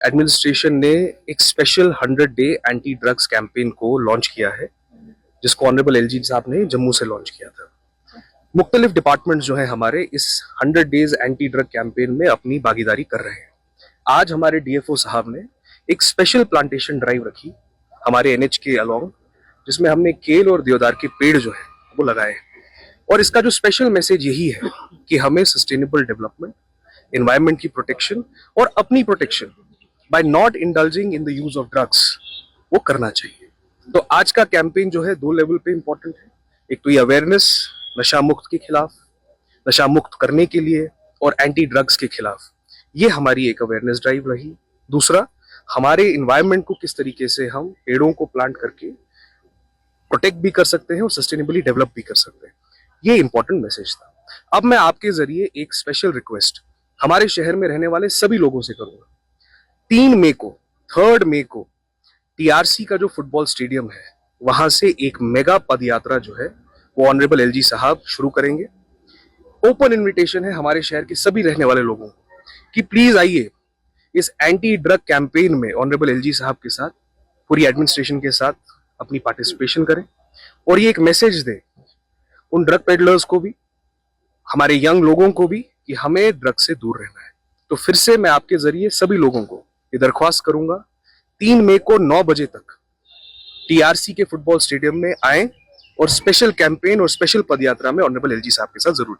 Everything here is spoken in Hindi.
एडमिनिस्ट्रेशन ने एक special 100 day anti drugs campaign को लॉन्च किया है, जिसको ऑनरेबल एलजी साहब ने जम्मू से लॉन्च किया था। मुख्तलिफ डिपार्टमेंट्स जो हैं हमारे इस 100 डेज एंटी ड्रग कैंपेन में अपनी भागीदारी कर रहे हैं। आज हमारे डीएफओ साहब ने एक स्पेशल प्लांटेशन ड्राइव रखी हमारे एनएच के अलोंग, जिसमें हमने केल और देवदार के पेड़ जो है वो लगाए। और इसका जो स्पेशल मैसेज यही है कि हमें सस्टेनेबल डेवलपमेंट, एनवायरनमेंट की प्रोटेक्शन और अपनी protection bye not indulging in the use of drugs वो करना चाहिए। तो आज का कैंपेन जो है 2 लेवल पे इंपॉर्टेंट है। एक तो ये अवेयरनेस नशा मुक्त के खिलाफ, नशा मुक्त करने के लिए और एंटी ड्रग्स के खिलाफ, ये हमारी एक अवेयरनेस ड्राइव रही। दूसरा, हमारे इन्वायरमेंट को किस तरीके से हम पेड़ों को प्लांट करके प्रोटेक्ट भी कर सकते हैं और सस्टेनेबली डेवलप भी कर सकते हैं, ये इंपॉर्टेंट मैसेज था। अब मैं आपके जरिए एक स्पेशल रिक्वेस्ट हमारे शहर में रहने वाले सभी लोगों से करूंगा। 3 मई को टीआरसी का जो फुटबॉल स्टेडियम है वहां से एक मेगा पद यात्रा जो है वो ऑनरेबल एलजी साहब शुरू करेंगे। ओपन इनविटेशन है हमारे शहर के सभी रहने वाले लोगों को कि प्लीज आइए इस एंटी ड्रग कैंपेन में ऑनरेबल एलजी साहब के साथ, पूरी एडमिनिस्ट्रेशन के साथ अपनी पार्टिसिपेशन करें और ये एक मैसेज दे उन ड्रग पेडलर्स को भी, हमारे यंग लोगों को भी, कि हमें ड्रग से दूर रहना है। तो फिर से मैं आपके जरिए सभी लोगों को ये दरख्वास्त करूंगा, 3 मई को 9 बजे तक टीआरसी के फुटबॉल स्टेडियम में आए और स्पेशल कैंपेन और स्पेशल पदयात्रा में ऑनरेबल एलजी साहब के साथ जरूर